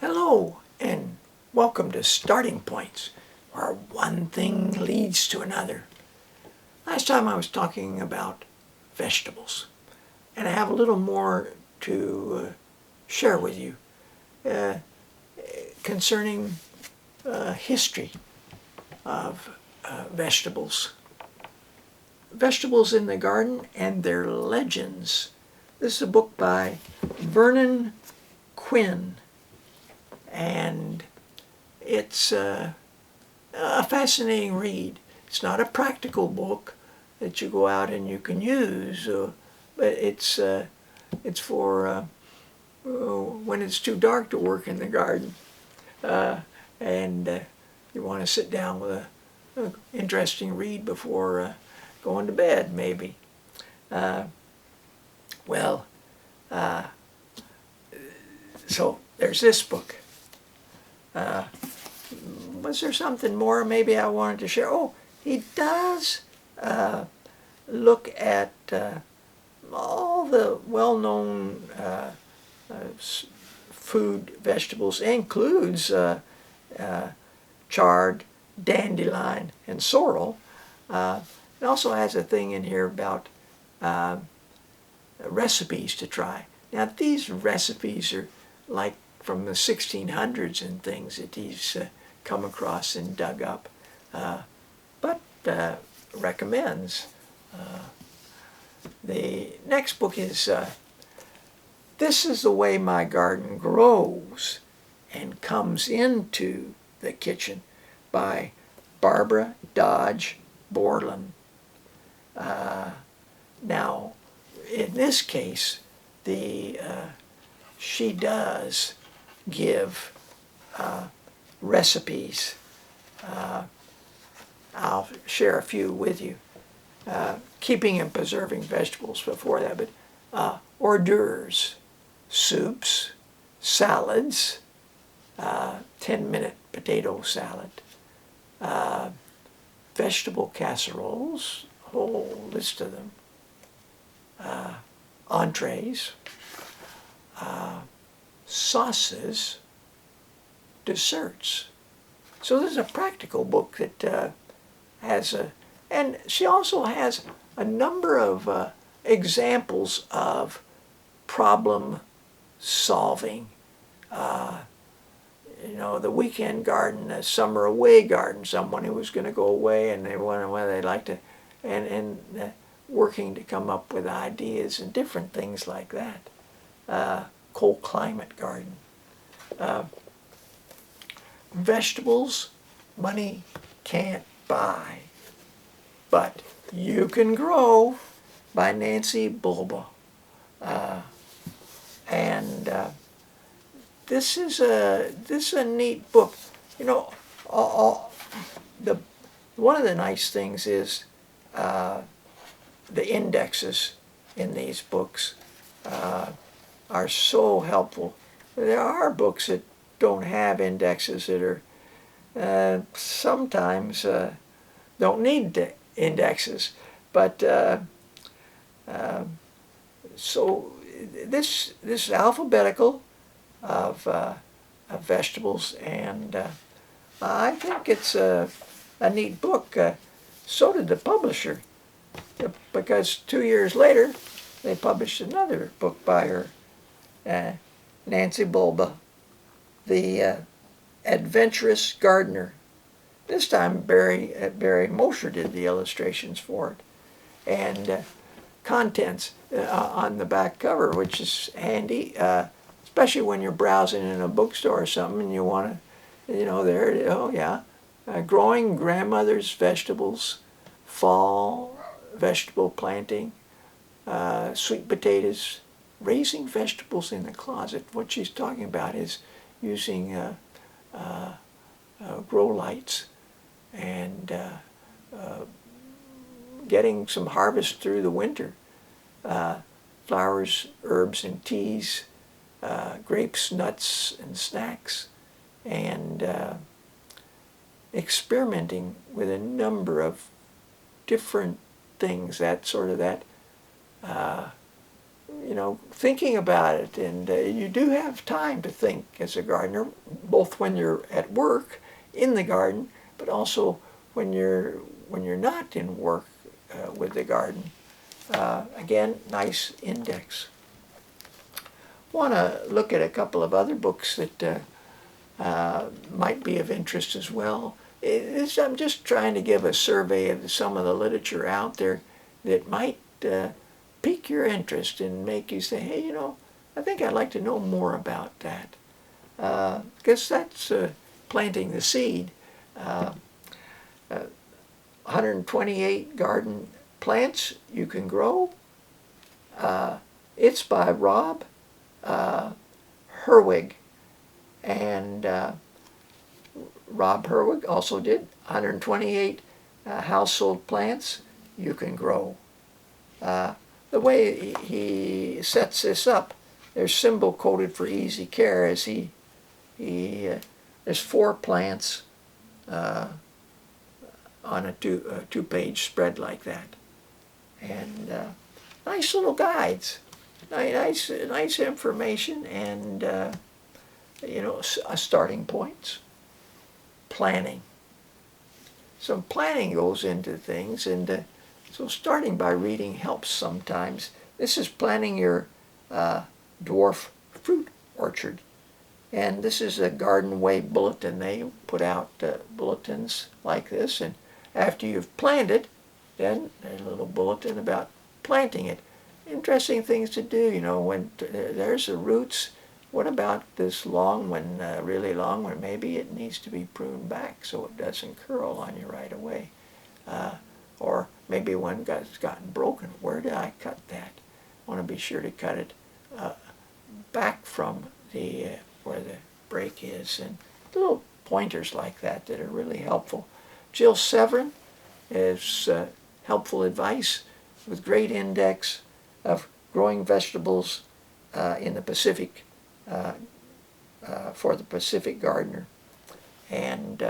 Hello and welcome to Starting Points, where one thing leads to another. Last time I was talking about vegetables, and I have a little more to share with you concerning history of vegetables. Vegetables in the Garden and Their Legends. This is a book by Vernon Quinn, and it's a fascinating read. It's not a practical book that you go out and you can use, but it's for when it's too dark to work in the garden, and you want to sit down with an interesting read before going to bed, maybe. So there's this book. Was there something more maybe I wanted to share? Oh, he does look at all the well-known food vegetables. It includes chard, dandelion, and sorrel. It also has a thing in here about recipes to try. Now, these recipes are like from the 1600s and things that he's come across and dug up, but recommends. The next book is This is the Way My Garden Grows and Comes Into the Kitchen by Barbara Dodge Borland. Now, in this case, she does give recipes. I'll share a few with you. Keeping and preserving vegetables before that, but hors d'oeuvres, soups, salads, 10-minute potato salad, vegetable casseroles, a whole list of them, entrees, sauces, desserts. So this is a practical book that has a, and she also has a number of examples of problem solving. The weekend garden, the summer away garden, someone who was going to go away and they wanted whether they'd like to, and working to come up with ideas and different things like that. Cold climate garden. Vegetables money can't buy, but you can grow, by Nancy Bulba. And this is a neat book. One of the nice things is the indexes in these books are so helpful. There are books that don't have indexes that are sometimes don't need indexes, but so this is alphabetical of vegetables, and I think it's a neat book. So did the publisher, because 2 years later they published another book by her, Nancy Bulba, The Adventurous Gardener. This time Barry Mosher did the illustrations for it, and contents on the back cover, which is handy, especially when you're browsing in a bookstore or something and you want to, there it is. Oh yeah, growing grandmother's vegetables, fall vegetable planting, sweet potatoes, raising vegetables in the closet. What she's talking about is using grow lights and getting some harvest through the winter. Flowers, herbs, and teas, grapes, nuts, and snacks, and experimenting with a number of different things, thinking about it. And you do have time to think as a gardener, both when you're at work in the garden, but also when you're not in work with the garden. Again, nice index. Want to look at a couple of other books that might be of interest as well. I'm just trying to give a survey of some of the literature out there that might pique your interest and make you say, hey, I think I'd like to know more about that. Because that's planting the seed. 128 garden plants you can grow. It's by Rob Herwig. And Rob Herwig also did 128 household plants you can grow. The way he sets this up, there's symbol coded for easy care as there's 4 plants on a two-page spread like that. And nice little guides, nice information, and starting points. Planning. Some planning goes into things, and so starting by reading helps sometimes. This is planning your dwarf fruit orchard. And this is a Garden Way bulletin. They put out bulletins like this, and after you've planted, then there's a little bulletin about planting it. Interesting things to do, when there's the roots. What about this long one, really long one? Maybe it needs to be pruned back so it doesn't curl on you right away. Or maybe one has gotten broken. Where did I cut that? I want to be sure to cut it back from where the break is. And little pointers like that are really helpful. Jill Severin is helpful advice with great index of growing vegetables in the Pacific for the Pacific gardener. And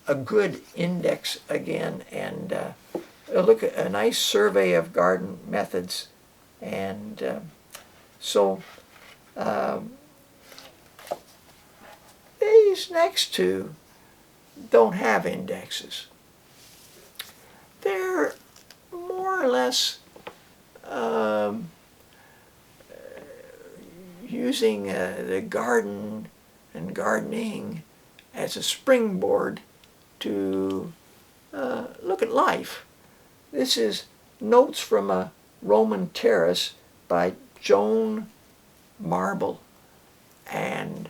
a good index again, and look at a nice survey of garden methods. And so these next two don't have indexes. They're more or less using the garden and gardening as a springboard to look at life. This is Notes from a Roman Terrace by Joan Marble. And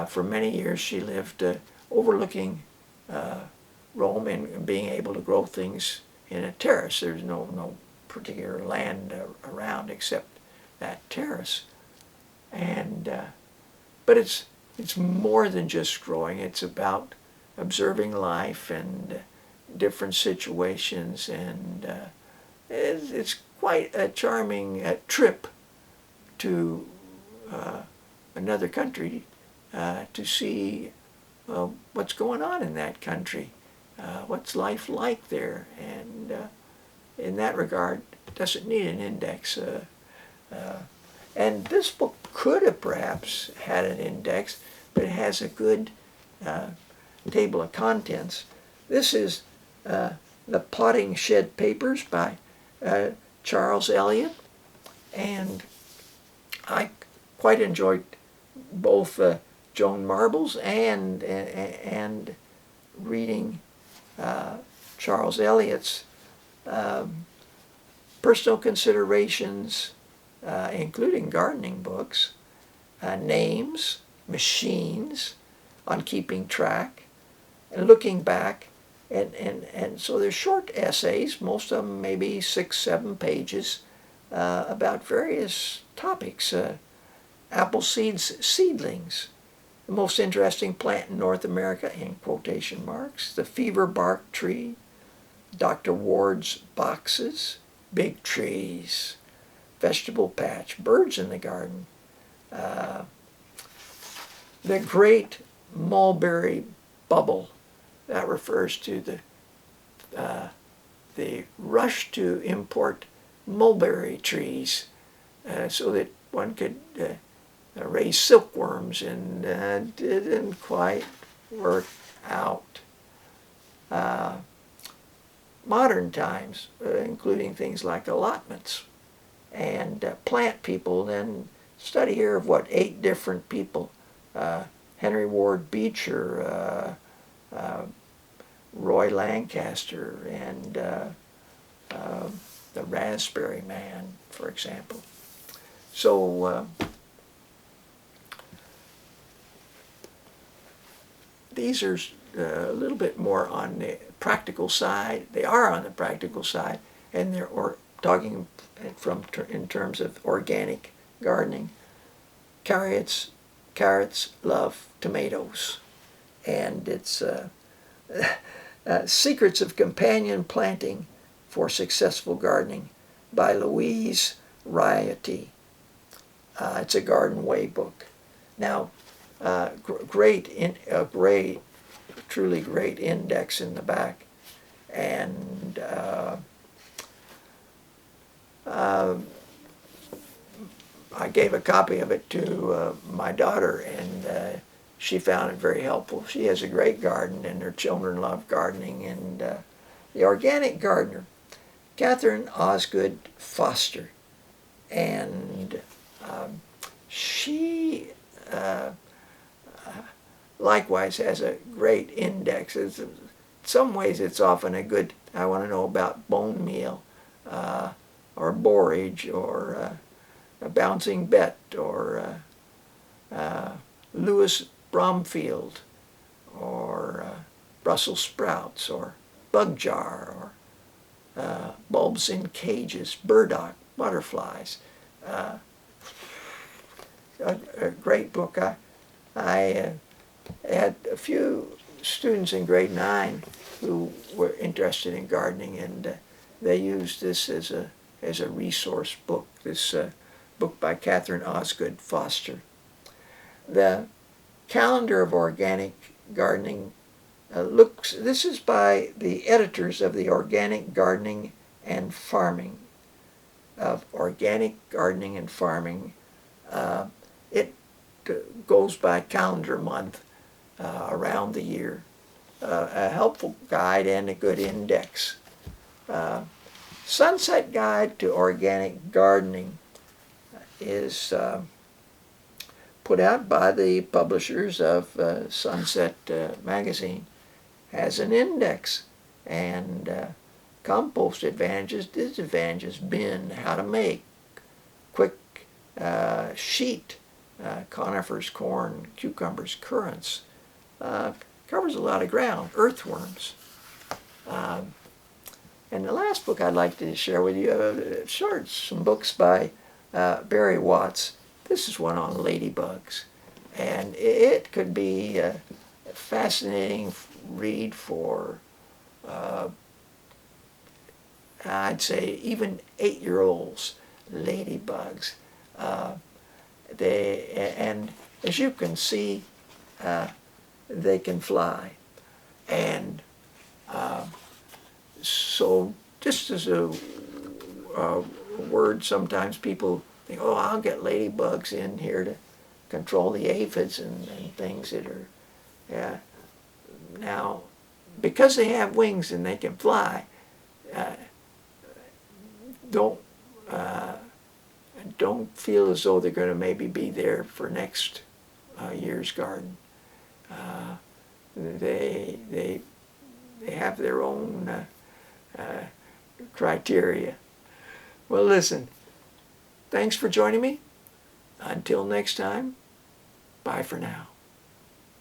for many years she lived overlooking Rome and being able to grow things in a terrace. There's no particular land around except that terrace. And but it's more than just growing. It's about observing life and different situations, and it's quite a charming trip to another country to see what's going on in that country, what's life like there, and in that regard, it doesn't need an index. And this book could have perhaps had an index, but it has a good table of contents. This is The Potting Shed Papers by Charles Eliot, and I quite enjoyed both Joan Marble's and reading Charles Eliot's personal considerations, including gardening books, names, machines, on keeping track, and looking back. And so they're short essays, most of them maybe 6-7 pages, about various topics. Apple seedlings, the most interesting plant in North America, in quotation marks, the fever bark tree, Dr. Ward's boxes, big trees, vegetable patch, birds in the garden, the great mulberry bubble. That refers to the the rush to import mulberry trees so that one could raise silkworms, and didn't quite work out. Modern times, including things like allotments, and plant people, then study here of 8 different people. Henry Ward Beecher, Roy Lancaster, and the Raspberry Man, for example. So these are a little bit more on the practical side. They are on the practical side, and they're talking in terms of organic gardening. Carrots love tomatoes, and it's Secrets of Companion Planting for Successful Gardening by Louise Rioty. It's a Garden Way book. Now, truly great index in the back, and I gave a copy of it to my daughter, and she found it very helpful. She has a great garden, and her children love gardening. And The Organic Gardener, Catherine Osgood Foster, and she likewise has a great index. In some ways, it's often a good, I want to know about bone meal, or borage, or a bouncing bet, or Lewis Bromfield, or Brussels sprouts, or bug jar, or bulbs in cages, burdock, butterflies. A great book. I had a few students in grade 9 who were interested in gardening, and they used this as a resource book. This book by Catherine Osgood Foster. The Calendar of Organic Gardening this is by the editors of the Organic Gardening and Farming, It goes by calendar month around the year. A helpful guide and a good index. Sunset Guide to Organic Gardening is put out by the publishers of Sunset magazine. Has an index, and compost advantages, disadvantages, bin, how to make, quick sheet, conifers, corn, cucumbers, currants. Covers a lot of ground, earthworms. And the last book I'd like to share with you, some books by Barry Watts. This is one on ladybugs, and it could be a fascinating read for, I'd say, even 8-year-olds. Ladybugs. And as you can see, they can fly, and so just as a word, sometimes people think, oh, I'll get ladybugs in here to control the aphids and things that are, now, because they have wings and they can fly, don't feel as though they're going to maybe be there for next year's garden. They have their own criteria. Well, listen, thanks for joining me. Until next time, bye for now.